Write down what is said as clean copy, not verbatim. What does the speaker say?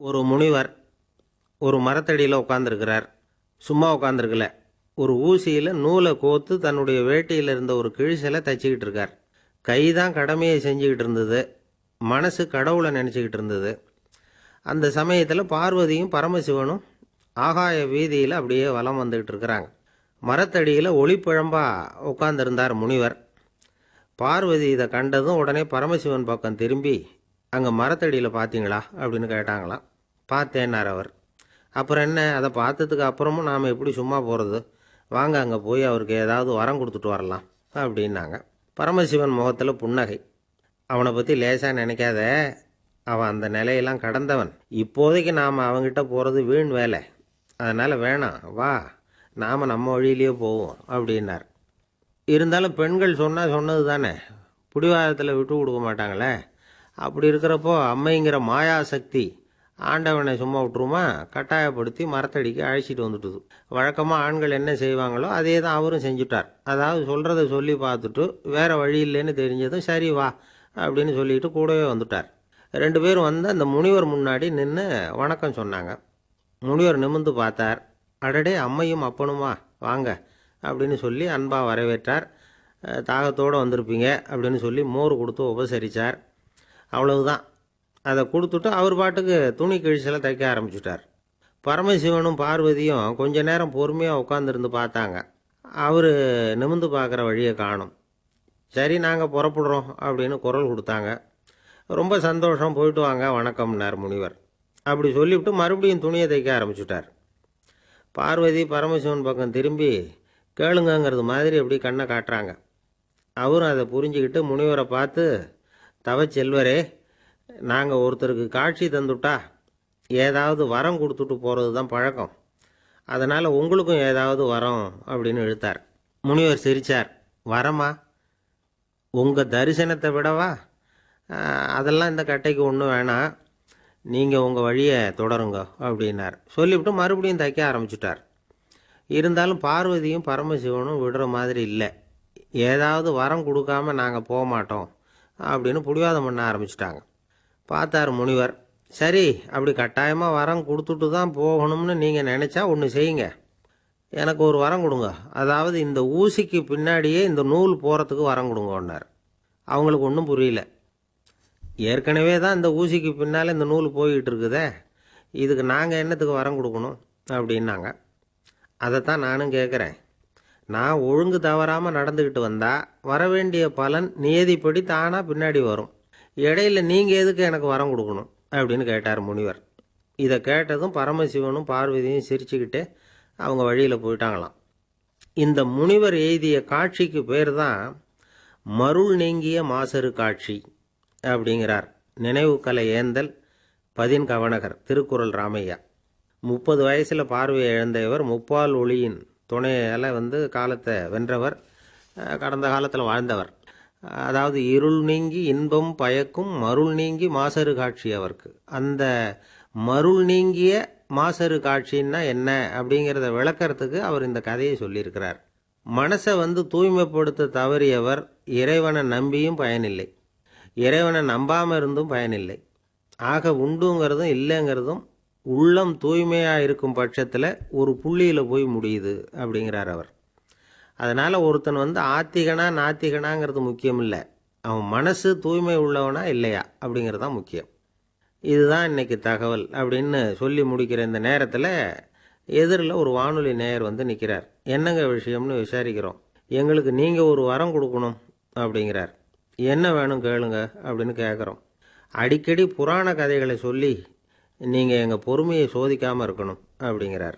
ஒரு முனிவர் ஒரு மரத்தடியில் உட்காந்துருக்கிறார். சும்மா உட்காந்துருக்கல, ஒரு ஊசியில் நூலை கோத்து தன்னுடைய வேட்டியில் இருந்த ஒரு கிழிசலை தச்சிக்கிட்டு இருக்கார். கை தான் கடமையை செஞ்சுக்கிட்டு இருந்தது, மனசு கடவுளை நினச்சிக்கிட்டு இருந்தது. அந்த சமயத்தில் பார்வதியும் பரமசிவனும் ஆகாய வீதியில் அப்படியே வலம் வந்துக்கிட்டு இருக்கிறாங்க. மரத்தடியில் ஒளிப்பிழம்பா உட்காந்துருந்தார் முனிவர். பார்வதி இதை கண்டதும் உடனே பரமசிவன் பக்கம் திரும்பி, அங்கே மரத்தடியில் பார்த்தீங்களா அப்படின்னு கேட்டாங்களாம். பார்த்தேன்னார் அவர். அப்புறம் என்ன, அதை பார்த்ததுக்கு அப்புறமும் நாம் எப்படி சும்மா போகிறது, வாங்க அங்கே போய் அவருக்கு ஏதாவது வரம் கொடுத்துட்டு வரலாம் அப்படின்னாங்க. பரமசிவன் முகத்தில் புன்னகை. அவனை பற்றி லேசாக நினைக்காத, அவன் அந்த நிலையெல்லாம் கடந்தவன். இப்போதைக்கு நாம் அவங்ககிட்ட போகிறது வீண் வேலை, அதனால் வேணாம், வா நாம் நம்ம வழியிலேயே போவோம் அப்படின்னார். இருந்தாலும் பெண்கள் சொன்னால் சொன்னது தானே, பிடிவாதத்தில் விட்டு கொடுக்க மாட்டாங்களே. அப்படி இருக்கிறப்போ அம்மைங்கிற மாயாசக்தி ஆண்டவனை சும்மா விட்டுருமா, கட்டாயப்படுத்தி மரத்தடிக்கு அழைச்சிட்டு வந்துட்டுது. வழக்கமாக ஆண்கள் என்ன செய்வாங்களோ அதே தான் அவரும் செஞ்சுட்டார். அதாவது சொல்கிறத சொல்லி பார்த்துட்டு வேறு வழி இல்லைன்னு தெரிஞ்சதும் சரி வா அப்படின்னு சொல்லிட்டு கூடவே வந்துட்டார். 2 பேரும் வந்து அந்த முனிவர் முன்னாடி நின்று வணக்கம் சொன்னாங்க. முனிவர் நிமிர்ந்து பார்த்தார். அடடே, அம்மையும் அப்பனுமா, வாங்க அப்படின்னு சொல்லி அன்பாக வரவேற்றார். தாகத்தோடு வந்திருப்பீங்க அப்படின்னு சொல்லி மோர் கொடுத்து உபசரித்தார். அவ்வளவுதான். அதை கொடுத்துட்டு அவர் பாட்டுக்கு துணி கிழிச்சலை தைக்க ஆரம்பிச்சுட்டார். பரமசிவனும் பார்வதியும் கொஞ்ச நேரம் பொறுமையாக உட்காந்துருந்து பார்த்தாங்க. அவர் நிமிர்ந்து பார்க்குற வழியை காணும். சரி, நாங்கள் புறப்படுறோம் அப்படின்னு குரல் கொடுத்தாங்க. ரொம்ப சந்தோஷம், போயிட்டு வாங்க, வணக்கம்னார் முனிவர். அப்படி சொல்லிவிட்டு மறுபடியும் துணியை தைக்க ஆரம்பிச்சுட்டார். பார்வதி பரமசிவன் பக்கம் திரும்பி கேளுங்கங்கிறது மாதிரி அப்படி கண்ணை காட்டுறாங்க. அவரும் அதை புரிஞ்சுக்கிட்டு முனிவரை பார்த்து, தவச்செல்வரே, நாங்கள் ஒருத்தருக்கு காட்சி தந்துட்டா ஏதாவது வரம் கொடுத்துட்டு போகிறது தான் பழக்கம், அதனால் உங்களுக்கும் ஏதாவது வரம் அப்படின்னு இழுத்தார். முனிவர் சிரித்தார். வரமா? உங்கள் தரிசனத்தை விடவா? அதெல்லாம் இந்த கட்டைக்கு ஒன்றும் வேணாம், நீங்கள் உங்கள் வழியை தொடருங்க அப்படின்னார். சொல்லிவிட்டு மறுபடியும் தைக்க ஆரம்பிச்சுட்டார். இருந்தாலும் பார்வதியும் பரமசிவனும் விடுற மாதிரி இல்லை. ஏதாவது வரம் கொடுக்காம நாங்கள் போக மாட்டோம் அப்படின்னு பிடிவாதம் பண்ண ஆரம்பிச்சிட்டாங்க. பார்த்தார் முனிவர். சரி, அப்படி கட்டாயமாக வரம் கொடுத்துட்டு தான் போகணும்னு நீங்கள் நினச்சா ஒன்று செய்யுங்க, எனக்கு ஒரு வரம் கொடுங்க. அதாவது இந்த ஊசிக்கு பின்னாடியே இந்த நூல் போகிறதுக்கு வரம் கொடுங்கன்னார். அவங்களுக்கு ஒன்றும் புரியல. ஏற்கனவே தான் இந்த ஊசிக்கு பின்னால் இந்த நூல் போய்கிட்டு இருக்குதே, இதுக்கு நாங்கள் என்னத்துக்கு வரம் கொடுக்கணும் அப்படின்னாங்க. அதைத்தான் நானும் கேட்குறேன். நான் ஒழுங்கு தவறாமல் நடந்துக்கிட்டு வந்தால் வரவேண்டிய பலன் நியதிப்படி தானாக பின்னாடி வரும். இடையில நீங்கள் எதுக்கு எனக்கு வரம் கொடுக்கணும் அப்படின்னு கேட்டார் முனிவர். இதை கேட்டதும் பரமசிவனும் பார்வதியும் சிரிச்சுக்கிட்டே அவங்க வழியில் போயிட்டாங்களாம். இந்த முனிவர் எழுதிய காட்சிக்கு பேர் தான் மருள் நீங்கிய மாசரு காட்சி அப்படிங்கிறார் நினைவு கலை ஏந்தல் பதின் கவனகர் திருக்குறள் ராமையா. 30 வயசில் பார்வையை இழந்த இவர் முப்பால் ஒளியின் துணையால் காலத்தை வென்றவர், கடந்த காலத்தில் வாழ்ந்தவர். அதாவது இருள் நீங்கி இன்பம் பயக்கும் மருள் நீங்கி மாசரு காட்சி அவருக்கு. அந்த மருள் நீங்கிய மாசரு காட்சின்னா என்ன அப்படிங்கிறத விளக்கறதுக்கு அவர் இந்த கதையை சொல்லியிருக்கிறார். மனசை தூய்மைப்படுத்த தவறியவர் இறைவனை நம்பியும் பயனில்லை, இறைவனை நம்பாமல் இருந்தும் பயனில்லை. ஆக உண்டுங்கிறதும் இல்லைங்கிறதும் உள்ளம் தூய்மையாக இருக்கும் பட்சத்தில் ஒரு புள்ளியில் போய் முடியுது அப்படிங்கிறார் அவர். அதனால் ஒருத்தன் ஆத்திகனா நாத்திகனாங்கிறது முக்கியம் இல்லை, அவன் மனசு தூய்மை உள்ளவனா இல்லையா அப்படிங்கிறது தான் முக்கியம். இதுதான் இன்னைக்கு தகவல் அப்படின்னு சொல்லி முடிக்கிற இந்த நேரத்தில் எதிரில் ஒரு வானொலி நேயர் நிற்கிறார். என்னங்க விஷயம்னு விசாரிக்கிறோம். எங்களுக்கு நீங்கள் ஒரு வரம் கொடுக்கணும் அப்படிங்கிறார். என்ன வேணும் கேளுங்க அப்படின்னு கேட்குறோம். அடிக்கடி புராண கதைகளை சொல்லி நீங்கள் எங்கள் பொறுமையை சோதிக்காமல் இருக்கணும் அப்படிங்கிறார்.